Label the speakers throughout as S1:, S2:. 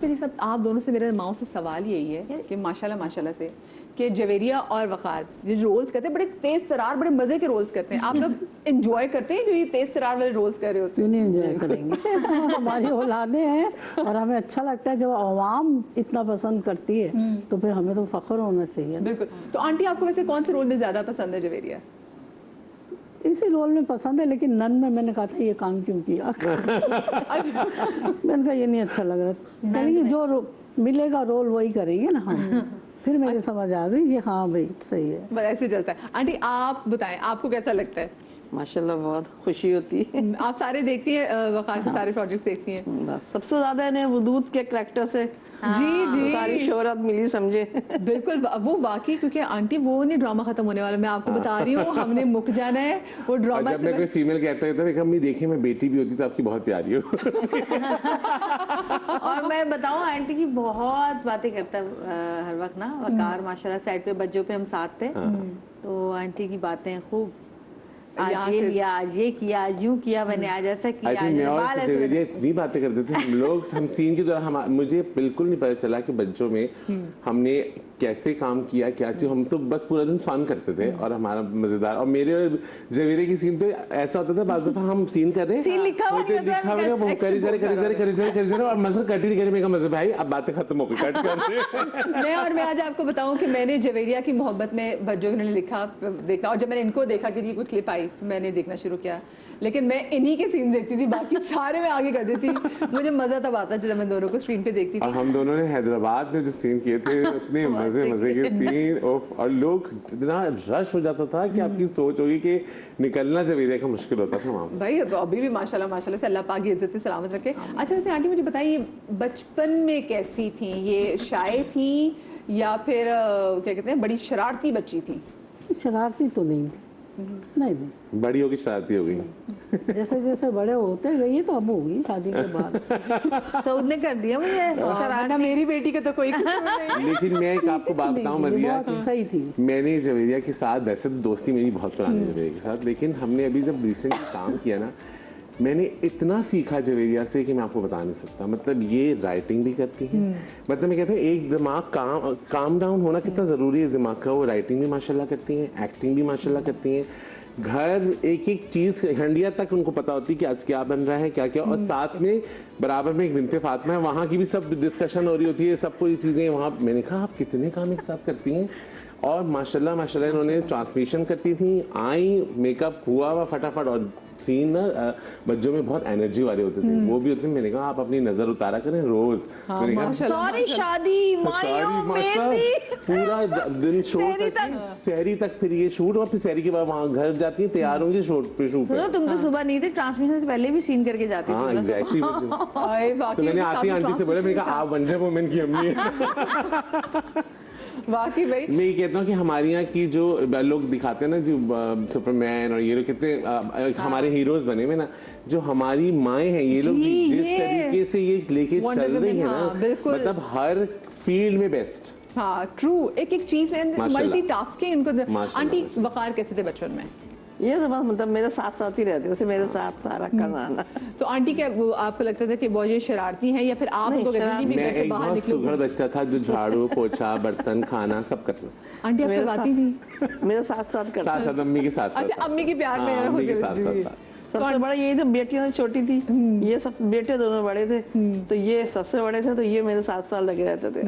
S1: फिर सब आप दोनों से मेरा माओ से सवाल यही है कि माशाल्लाह माशाल्लाह से कि जवेरिया और वकार ये जो रोल्स करते हैं बड़े तेज तरार बड़े मजे के रोल्स करते हैं, आप लोग एंजॉय करते हैं जो ये तेज तरार वाले रोल्स कर रहे होते
S2: क्यों नहीं एंजॉय करेंगे हमारी औलादे हैं और हमें अच्छा लगता है जब आवाम इतना पसंद करती है तो फिर हमें तो फख्र होना चाहिए।
S1: बिल्कुल। तो आंटी आपको वैसे कौन से रोल में ज्यादा पसंद है जवेरिया?
S2: इसी रोल में पसंद है, लेकिन नन में मैंने कहा था ये काम क्यों किया मैंने कहा ये नहीं अच्छा लग रहा, यानी जो मिलेगा रोल वही करेंगे ना हम। फिर मेरे समझ आ गई कि हाँ भाई सही है,
S1: बस ऐसे चलता है। आंटी आप बताएं आपको कैसा लगता है?
S3: माशाल्लाह बहुत खुशी होती है।
S1: आप सारे देखती हैं वकार के सारे प्रोजेक्ट्स देखती हैं?
S3: बस सबसे ज्यादा इन्हें वदूद के करैक्टर से
S1: जी
S3: सारी शोहरत मिली समझे।
S1: बिल्कुल वो वाकई, क्योंकि आंटी वो नहीं ड्रामा खत्म होने वाला, मैं आपको बता रही हूँ हमने मुक जाना है वो ड्रामा।
S4: जब मैं कोई फीमेल कैरेक्टर होता है अम्मी देखिए मैं बेटी भी होती तो आपकी बहुत प्यारी हो
S5: और मैं बताऊं आंटी की बहुत बातें करता हर वक्त ना वकार माशाल्लाह, सेट पे बच्चों पे हम साथ थे तो आंटी की बातें खूब आज ये लिया आज ये किया आज यूं किया मैंने आज ऐसा किया आज बाल ऐसे
S4: जवेरिया इतनी बातें करते थे हम लोग, हम सीन की तरह मुझे बिल्कुल नहीं पता चला कि बच्चों में हमने कैसे काम किया क्या चीज, हम तो बस पूरा दिन फन करते थे और हमारा मजेदार। और मेरे और जवेरिया की सीन पे ऐसा होता था बाज़ दफा हम सीन कर रहे हैं
S5: सीन लिखा हुआ
S4: वो करी जा रहे और मसर कट ही नहीं, मजे भाई अब बातें खत्म हो गई कट कर
S1: मैं आज आपको बताऊं कि मैंने जवेरिया की मोहब्बत में बच्चों ने लिखा देखा, और जब मैंने इनको देखा कि जी कुछ क्लिप आई मैंने देखना शुरू किया, लेकिन मैं इन्हीं के सीन देखती थी, बाकी सारे मैं आगे कर देती। मुझे मजा तब आता जब मैं दोनों को स्क्रीन पे देखती थी।
S4: और हम दोनों ने हैदराबाद में जो सीन किए थे उतने मजे के सीन और लोग इतना रश हो जाता था कि आपकी सोच होगी कि निकलना जवेरिया का मुश्किल होता था वहाँ
S1: भाई। तो अभी भी माशाल्लाह से अल्लाह पाक की इज्जत सलामत रखे। अच्छा वैसे आंटी मुझे बताइए बचपन में कैसी थी, ये शाय थी या फिर क्या कहते हैं बड़ी शरारती बच्ची थी?
S2: शरारती तो नहीं थी, नहीं
S4: बड़ी होगी शरारती हो गई
S2: जैसे जैसे बड़े होते गए तो अब होगी शादी के बाद
S5: सऊद ने कर दिया मुझे
S1: शरारत। मेरी बेटी का तो कोई नहीं।
S4: लेकिन मैं एक आपको बात बताऊं मजिया,
S2: सही थी।
S4: मैंने जवेरिया के साथ वैसे तो दोस्ती मेरी बहुत पुरानी जवेरिया के साथ, लेकिन हमने अभी जब रिसेंटली काम किया ना मैंने इतना सीखा जवेरिया से कि मैं आपको बता नहीं सकता। मतलब ये राइटिंग भी करती है, मतलब मैं कहता हूँ एक दिमाग काम डाउन होना कितना ज़रूरी है इस दिमाग का। वो राइटिंग भी माशाल्लाह करती हैं, एक्टिंग भी माशाल्लाह करती हैं, घर एक एक चीज़ हंडिया तक उनको पता होती है कि आज क्या बन रहा है क्या क्या। और साथ में बराबर में एक बिनते फातिमा है, वहाँ की भी सब डिस्कशन हो रही होती है, सब कोई चीज़ें वहाँ। मैंने कहा आप कितने काम एक साथ करती हैं। और माशाल्लाह इन्होंने ट्रांसलेशन करती थी, आई मेकअप हुआ फटाफट, और सीन ना बच्चों में बहुत एनर्जी वाले होते थे, वो भी होते थे। मैंने कहा आप अपनी नजर उतारा करें रोज। मैंने कहा
S5: सॉरी शादी
S4: पूरा दिन शूट सहरी तक, फिर ये शूट और फिर सहरी के बाद वहाँ घर जाती है तैयार होंगी शूट पे शूट।
S5: तुम तो सुबह नहीं थे, ट्रांसमिशन से पहले भी सीन करके जाती
S4: थी। एग्जैक्टली। तो मैंने आती आंटी से बोला, मैंने कहा आप वंडर वुमन की अम्मी है।
S1: वाकई भाई
S4: मैं ये कहता हूँ कि हमारे यहाँ की जो लोग दिखाते हैं ना जो सुपरमैन और ये लोग कितने हमारे हीरोज बने हुए ना, जो हमारी माएँ हैं ये लोग जिस तरीके से ये लेके चल रही है ना, मतलब हर फील्ड में बेस्ट।
S1: हाँ ट्रू, एक एक चीज में मल्टीटास्किंग इनको। आंटी वकार कैसे थे बचपन में?
S3: ये तो बस मतलब मेरे साथ साथ ही रहते थे, मेरे साथ सारा करना।
S1: तो आंटी क्या आपको लगता था कि वो ये शरारती हैं या फिर आप उनको कहती थी भी घर से बाहर निकलो?
S4: सुघड़ बच्चा था जो झाड़ू पोछा बर्तन खाना सब करता।
S1: आंटी आप करवाती थी?
S3: मेरे साथ साथ करता,
S4: साथ साथ अम्मी के साथ साथ।
S1: अच्छा अम्मी के प्यार में
S4: अम्मी के साथ साथ।
S3: सबसे बड़ा यही था, बेटियां तो छोटी थी, ये सब बेटे दोनों बड़े थे, तो ये सबसे बड़े थे तो ये मेरे 7 साल लगे रहते थे।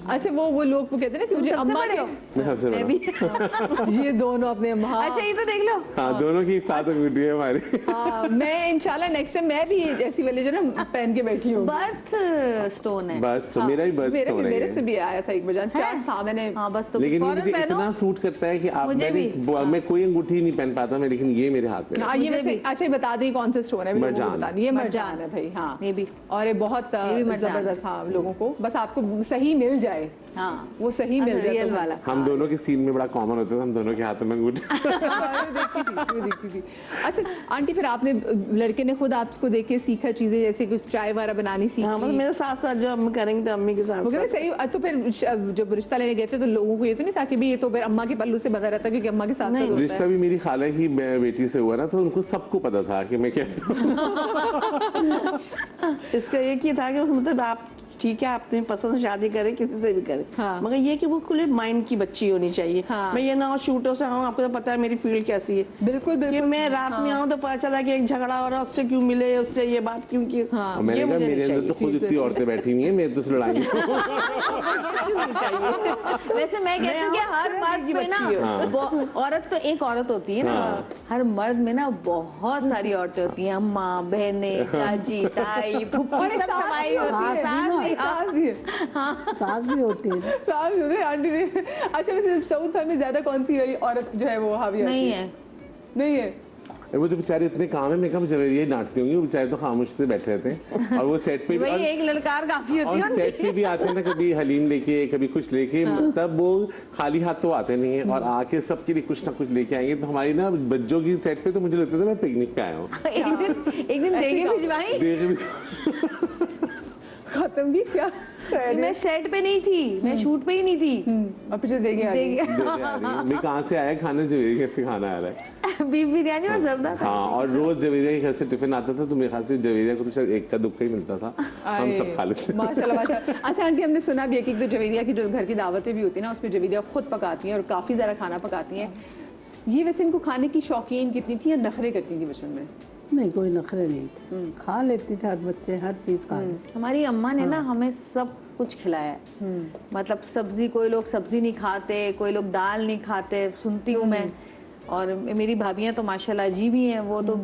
S1: अच्छा वो लोग कहते हैं ना कि मुझे अम्मा
S5: बड़े हो,
S1: मैं भी ये दोनों अपने अम्मा।
S5: अच्छा ये तो देख लो,
S4: हाँ दोनों की साथ वीडियो है हमारी।
S1: हाँ मैं इंशाल्लाह नेक्स्ट टाइम मैं भी ऐसी वाली जो ना पहन के बैठी हूँ।
S5: बर्थ स्टोन है
S4: बस मेरा भी बर्थ स्टोन है।
S1: मेरे से भी आया था एक बजान 4 साल मैंने।
S5: हाँ बस तो
S4: लेकिन मुझे इतना सूट करता है कि आप मैं कोई अंगूठी नहीं पहन पाता मैं, लेकिन ये मेरे हाथ में।
S1: ये वैसे अच्छा बता दें कौन सा स्टोन है? मरजान। ये मरजान है भाई। हाँ
S5: ये भी,
S1: और ये बहुत जबरदस्त। हाँ लोगों को बस आपको सही मिल जाए,
S5: हाँ
S1: वो सही मिल जाए
S5: रियल वाला।
S4: हम दोनों के सीन में बड़ा कॉमन होता था, हम दोनों के हाथों में अंगूठी
S1: देखती थी। अच्छा आंटी फिर आपने लड़के ने खुद आपको देख के सीखा चीजें, जैसे कुछ चाय वाला बनानी सीखी?
S3: हाँ, मतलब मेरे साथ साथ जो हम करेंगे तो अम्मी के साथ
S1: सही। तो फिर जब रिश्ता लेने गए थे तो लोगों को ये तो नहीं था कि भी ये तो फिर अम्मा के पल्लू से बंधा रहता क्योंकि अम्मा के साथ
S4: रिश्ता भी मेरी खाला की बेटी से हुआ ना, तो उनको सबको पता था कि मैं कैसा।
S3: इसका एक ही था कि मतलब आप ठीक है अपनी पसंद से शादी करे किसी से भी करे,
S1: हाँ।
S3: मगर ये कि वो खुले माइंड की बच्ची होनी चाहिए।
S1: हाँ।
S3: मैं ये ना हो शूटों से आऊँ, आपको तो पता है मेरी फील्ड कैसी है,
S1: बिल्कुल
S3: कि
S1: बिल्कुल।
S3: मैं रात में आऊँ तो पता चला कि एक झगड़ा हो रहा है, उससे क्यों मिले, उससे ये बात क्यों की,
S1: हाँ।
S4: और मैंने
S3: ये
S4: कहा
S3: मुझे
S4: मेरे
S3: नहीं
S4: अंदर तो खुद इतनी औरतें बैठी हुई हैं, मेरे तो लड़ाई
S3: चाहिए, ये चीज़ नहीं चाहिए।
S5: वैसे मैं कहती हूँ कि हर मर्द
S3: की
S5: में ना
S3: बच्ची
S5: औरत तो एक औरत होती है ना, हर मर्द में ना बहुत सारी औरतें होती हैं, अम्मा, बहनें, चाची, ताई, फूफी, सब समाई होती है।
S2: सास भी
S1: सास भी है।
S2: सास भी होती है।
S1: सास भी है, आंटी ने। अच्छा वैसे साउथ में ज्यादा कौन सी वाली औरत जो है वो हावी आती
S5: नहीं है।
S1: नहीं है।
S4: वो तो बेचारे इतने काम है, मैं कहा जवेरिया ही डांटती होंगी, वो बेचारे तो खामोश से बैठे रहते हैं। और वो सेट पे
S5: वही
S4: और,
S5: एक ललकार काफी होती
S4: और
S5: है
S4: सेट पे भी आते हैं ना, कभी हलीम लेके कभी कुछ लेके, तब वो खाली हाथ तो आते नहीं है, और आके सबके लिए कुछ ना कुछ लेके आएंगे। तो हमारी ना बच्चों की सेट पे तो मुझे लगता था मैं पिकनिक पे आया हूँ।
S5: एक दिन देखे भिजवाई।
S1: खत्म की क्या?
S5: मैं सेट पे नहीं थी, मैं शूट पे ही नहीं थी।
S1: और पीछे देखे आ गई।
S4: मैं कहाँ से आया खाना, जवेरिया से खाना आ रहा है।
S5: बीफ बिरयानी और जर्दा था।
S4: हाँ, और रोज जवेरिया के घर से टिफिन आता था, तो मेरे ख्याल से जवेरिया को तो शायद एक का दुक्का ही मिलता था, हम सब खा लेते।
S1: माशाल्लाह माशाल्लाह। अच्छा आंटी हमने सुना भी है कि एक तो जवेरिया की जो घर की दावतें भी होती है ना, उसमें जवेरिया खुद पकाती हैं और काफी ज्यादा खाना पकाती हैं। ये वैसे इनको खाने की शौकीन कितनी थी या नखरे करती थी बचपन में?
S2: नहीं कोई नखरे नहीं थे, खा लेते थे हर बच्चे, हर चीज खा लेते।
S5: हमारी अम्मा ने ना हमें सब कुछ खिलाया है। मतलब सब्जी, कोई लोग सब्जी नहीं खाते, कोई लोग दाल नहीं खाते, सुनती हूँ मैं। और मेरी भाभियाँ तो माशाल्लाह अजीब ही हैं, वो तो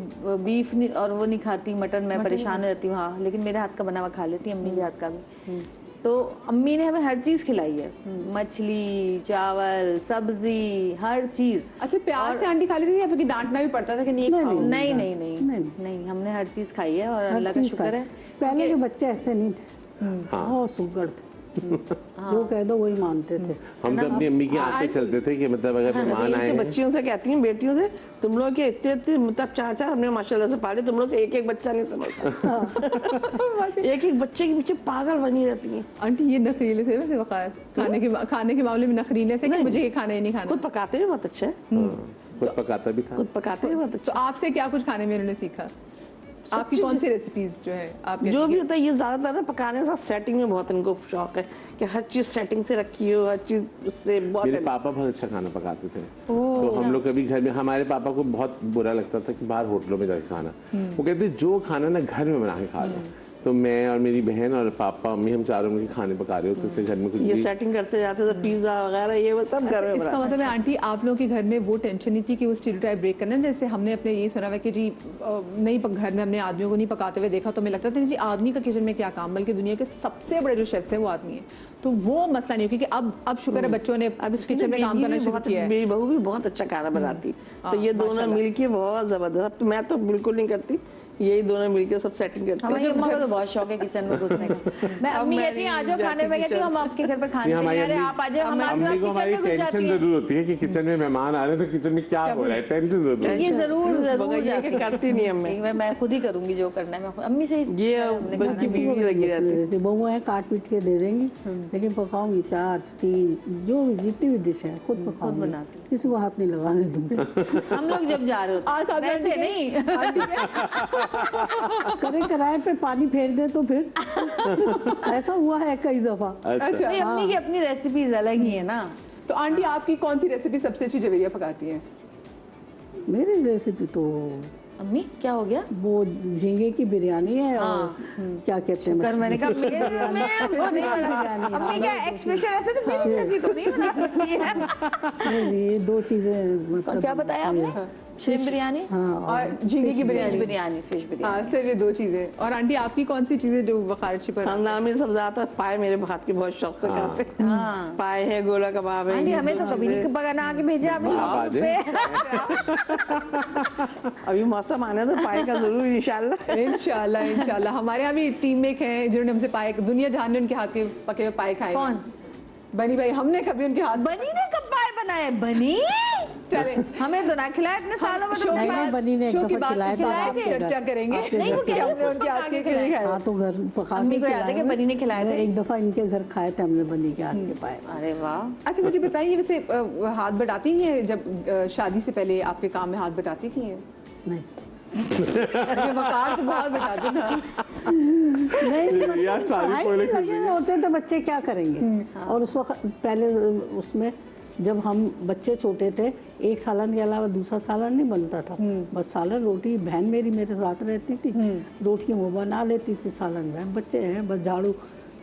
S5: बीफ नहीं और वो नहीं खाती, मटन। मैं परेशान हो जाती हूँ, हाँ, लेकिन मेरे हाथ का बना हुआ खा लेती, अम्मी के हाथ का भी। तो अम्मी ने हमें हर चीज़ खिलाई है, मछली, चावल, सब्जी, हर चीज़।
S1: अच्छा प्यार से आंटी खा लेती थी या फिर डांटना भी पड़ता था कि नहीं खाओ?
S5: नहीं नहीं नहीं नहीं, हमने हर चीज़ खाई है और
S2: हर
S5: अल्लाह का
S2: चीज
S5: शुक्र है।
S2: पहले के बच्चे ऐसे नहीं थे, बहुत सुगर थे, जो कह दो वही मानते थे।
S4: हम तो अपनी अम्मी की आंख पे चलते थे कि मतलब अगर मेहमान आए
S3: तो
S4: हैं,
S3: बच्चियों से कहती हैं, बेटियों से, तुम लोग के इतने इतने मतलब चार हमने माशाल्लाह से पाले, तुम लोग से एक एक बच्चा नहीं समझता। एक एक बच्चे के पीछे पागल बनी रहती हैं।
S1: आंटी ये नखरीले थे वैसे वक़ार, खाने के मामले में नखरीले थे कि मुझे ये खाना ही नहीं खाना।
S3: खुद पकाते भी बहुत अच्छा है,
S4: खुद पकाता भी था।
S3: खुद पकाते भी बहुत
S1: तो
S3: अच्छा।
S1: आपसे क्या कुछ खाने में उन्होंने सीखा? आपकी कौन सी रेसिपीज जो है आपके?
S3: जो भी होता है, ये ज्यादातर ना पकाने के साथ सेटिंग में बहुत इनको शौक है कि हर चीज सेटिंग से रखी हो, हर चीज उससे बहुत।
S4: मेरे पापा बहुत अच्छा खाना पकाते थे, तो हम लोग कभी घर में, हमारे पापा को बहुत बुरा लगता था कि बाहर होटलों में जाके खाना। वो कहते जो खाना ना घर में बना के खा लो। तो मैं और मेरी बहन और पापा अम्मी हम चारों मिलकर खाने पका रहे होते थे घर में, कुछ
S3: ये
S4: भी।
S3: सेटिंग करते जाते थे, पिज्जा वगैरह ये वो सब घर में
S1: इसका
S3: बना।
S1: मतलब है आंटी आप लोगों के घर में वो टेंशन नहीं थी कि वो स्टीरियोटाइप ब्रेक करना। जैसे हमने अपने ये सुना हुआ है कि जी नहीं घर में हमने आदमियों को नहीं पकाते हुए देखा, तो हमें लगता था जी आदमी का किचन में क्या काम, बल्कि दुनिया के सबसे बड़े जो शेफ्स हैं वो आदमी है। तो वो मसला नहीं, क्योंकि अब शुक्र है बच्चों ने अब इस किचन में काम करना शुरू किया है।
S3: मेरी बहू भी बहुत अच्छा खाना बनाती, तो ये दोनों मिलके बहुत जबरदस्त। मैं तो बिल्कुल नहीं करती, यही दोनों मिलके सब सेटिंग करते
S5: हमारी अम्मा को तो बहुत शौक है किचन में घुसने का। मैं अम्मी कहती है आ जाओ खाने में, कहती हूँ हम आपके घर पर खाने
S4: नहीं, हमारी
S5: नहीं आ रहे,
S4: अम्मी-
S5: आप आ जाओ, हम
S4: अम्मी को
S5: किचन
S4: हमारी
S5: में घुस जाती
S4: टेंशन
S5: है।
S4: जरूर होती है कि किचन में मेहमान आ रहे हैं तो किचन में क्या हो रहा है, टेंशन जरूर है।
S5: ये जरूर जरूर
S3: ये कि करती नहीं अम्मी,
S5: मैं खुद ही करूंगी जो करना है। मैं अम्मी से ही
S3: ये
S5: हमने
S3: बल्कि
S5: खाना
S3: बीवी लगी रहती है।
S2: देती बहू है काट पीट के दे देंगी, लेकिन पकाऊंगी 4 3 जो भी जितनी भी डिश है खुद पकाऊंगी,
S5: बनाती।
S2: किसी को हाथ नहीं लगाने दूंगी।
S5: हम लोग जब जा रहे
S1: आज
S5: होते
S1: आप
S5: वैसे
S1: आंटी
S5: नहीं।
S2: करे किराए पे पानी फेर दे तो फिर ऐसा हुआ है कई दफा।
S4: अच्छा,
S5: नहीं, अपनी की अपनी रेसिपीज अलग ही है ना।
S1: तो आंटी आपकी कौन सी रेसिपी सबसे अच्छी जवेरिया पकाती है?
S2: मेरी रेसिपी तो
S5: अम्मी क्या हो गया?
S2: वो झींगे की बिरयानी है और क्या कहते हैं
S5: कर मैंने कहा
S2: बिरयानी,
S5: अम्मी क्या एक्सप्रेशन ऐसे तो मेरी जैसी तो नहीं बना सकती है।
S2: नहीं, ये 2 चीजें मतलब
S5: क्या बताया आपने? श्रिम्प बिरयानी
S2: हाँ,
S1: और झींगे की
S5: फिश
S1: बिरयानी।
S5: बिरयानी, फिश बिरयानी।
S1: हाँ सिर्फ ये 2 चीजें। और आंटी आपकी कौन सी चीजें जो वखार पर?
S3: खानदान में सब ज्यादा पाए मेरे हाथ के बहुत शौक से खाते हैं।
S5: हाँ।
S3: पाए है, गोला कबाब है,
S5: आंटी हमें तो कभी नहीं बना के भेजे आपने
S4: आप आ
S5: शॉप
S4: जाए।
S5: पे।
S3: अभी मौसम आने तो पाए का जरूर इंशाल्लाह।
S1: इंशाल्लाह इंशाल्लाह। हमारे यहाँ भी टीम में एक हैं जिन्होंने हमसे पाए, दुनिया जहान ने उनके हाथ के पके हुए पाए खाए।
S5: कौन?
S1: बनी भाई, हमने कभी उनके हाथ
S5: बनी ने कब पाए बनाए? बनी
S1: चले
S5: हमें तो ना खिलाया इतने सालों में। तो
S2: नहीं,
S5: पाए-
S2: नहीं, बनी ने एक
S1: शो की
S2: दफा
S1: बात
S2: खिलाया था
S1: खिलाया
S2: आपके
S1: कि
S2: घर।
S1: चर्चा करेंगे।
S2: आपके
S5: नहीं,
S2: घर
S5: वो
S2: पे।
S5: कह रहे
S1: हमने उनके हाथ के खिलाए खाए।
S2: हाँ तो घर पका
S5: अम्मी
S2: के
S5: को याद है कि
S2: खिलाया
S5: बनी ने खिलाए थे।
S2: एक दफा इनके घर खाए थे हमने बनी के हाथ के पाए।
S5: अरे वाह।
S1: अच्छा मुझे बताइए वैसे हाथ बटाती हैं जब शादी से पहले आपके काम में हाथ बटाती थी?
S2: नहीं
S1: ये वकार तो बहुत बताते ना।
S2: नहीं
S4: यार सारी
S2: पढ़ाई
S4: पोले
S2: में लगे हुए होते हैं तो बच्चे क्या करेंगे। और उस वक्त पहले उसमें जब हम बच्चे छोटे थे, एक सालन के अलावा दूसरा सालन नहीं बनता था। बस सालन रोटी, बहन मेरी मेरे साथ रहती थी, रोटी वो बना लेती थी, सालन बहन, बच्चे हैं बस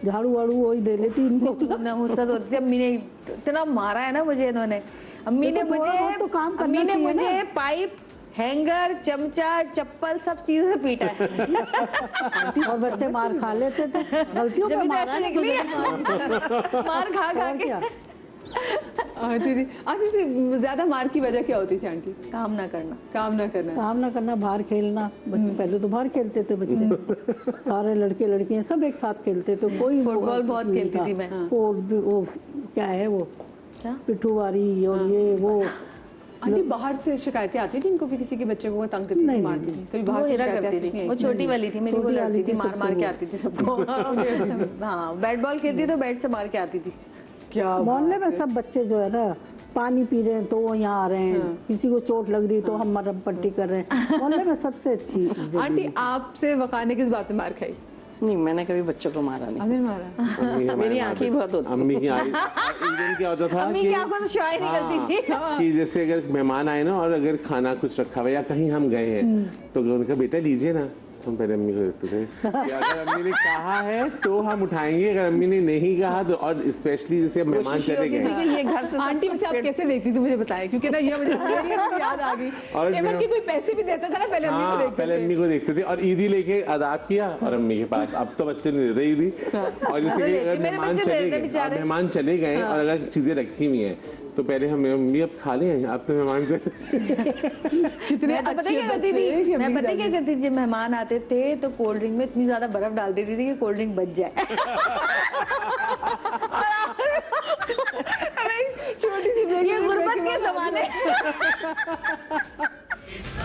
S2: झाड़ू वाड़ू वही दे लेती इनको।
S5: नहुसत होती है। अम्मी ने इतना मारा है ना मुझे इन्होंने। अम्मी ने
S2: देखो, थोड़ा बहुत तो काम करना
S5: अम्मी ने
S2: चाहिए ना।
S5: मुझे पाइप, हैंगर, चमचा, चप्पल सब चीजों से पीटा है।
S2: और बच्चे मार खा लेते थे, गलतियों
S5: जब
S2: पे
S5: भी तो
S2: मारा
S5: ऐसे
S2: नहीं
S5: निकली मार खा खा
S2: और
S5: के।
S2: क्या।
S1: दीदी आंटी से ज्यादा मार की वजह क्या होती थी आंटी?
S5: काम ना करना।
S1: काम ना करना।
S2: काम ना करना, बाहर खेलना। बच्चे पहले तो बाहर खेलते थे बच्चे, सारे लड़के लड़कियां सब एक साथ खेलते थे। कोई
S5: फुटबॉल बहुत
S2: नहीं
S5: खेलती
S2: था।
S5: थी मैं।
S2: वो क्या है वो
S5: क्या?
S2: पिट्ठूवारी और ये वो।
S1: आंटी बाहर से शिकायतें आती थी इनको कि किसी के बच्चे को तंग करती थी,
S2: नहीं,
S1: मारती थी? कभी
S5: वो
S1: बाहर से
S5: हेरा
S1: शिकायतें
S5: करती
S1: ऐसी
S5: थी।
S1: नहीं
S5: वो
S1: आई?
S5: छोटी वाली थी मेरी, वो
S2: छोटी वाली
S5: लड़ती थी,
S2: थी,
S5: मार
S2: सबसे
S5: मार के
S2: वो।
S5: आती थी सबको। हाँ, बैट बॉल खेलती तो बैट से मार के आती थी।
S1: क्या
S2: मोहल्ले में सब बच्चे जो है ना, पानी पी रहे हैं तो वो यहाँ आ रहे हैं, किसी को चोट लग रही है तो हम मरहम पट्टी कर रहे हैं। मोहल्ले में सबसे अच्छी
S1: आंटी आपसे वकार ने किस बात में मार खाई?
S3: नहीं, मैंने कभी बच्चों को मारा नहीं।
S1: अमीर मारा?
S4: अम्मी हमारे
S3: मेरी
S4: मारते
S3: आंखें
S4: थे।
S3: बहुत होती
S4: अम्मी की इवन क्या होता था
S5: अम्मी
S4: कि
S5: की आंखों से शाय निकलती थी।
S4: कि जैसे अगर मेहमान आए ना और अगर खाना कुछ रखा हुआ या कहीं हम गए हैं तो उनका बेटा लीजिए ना, हम पहले अम्मी को देते थे कि अगर अम्मी ने कहा है तो हम उठाएंगे, अगर अम्मी ने नहीं कहा तो। और स्पेशली जैसे अब मेहमान चले गए
S3: ये घर से
S1: आंटी वैसे आप कैसे देखती थी मुझे बताएं, क्योंकि ना ये मुझे याद आ गई।
S4: और
S1: एवन की कोई पैसे भी देता था ना पहले अम्मी को
S4: हाँ,
S1: देखते
S4: पहले
S1: थे।
S4: अम्मी को देखते थे और ईदी लेके अदाब किया और अम्मी के पास। अब तो बच्चे नहीं देते ईदी। और जैसे कि अगर
S5: मेरे
S4: मेहमान
S5: बच्चे
S4: चले
S5: देते
S4: गए,
S5: बेचारे।
S4: मेहमान चले गए और अगर चीजें रखी हुई हैं तो पहले हम अम्मी अब खा लें, अब तो मेहमान चले।
S1: कितने
S5: मैं तो पता
S1: अच्छे
S5: क्या करती
S1: बच्चे
S5: थी,
S1: कि
S5: मैं
S1: अम्मी
S5: पता
S1: की
S5: क्या करती थी, जब मेहमान आते थे तो कोल्ड ड्रिंक में इतनी ज्यादा बर्फ डाल देती थी कि कोल्ड ड्रिंक बच जाए।
S1: छोटी सी
S5: ये गुर्बत के जमाने।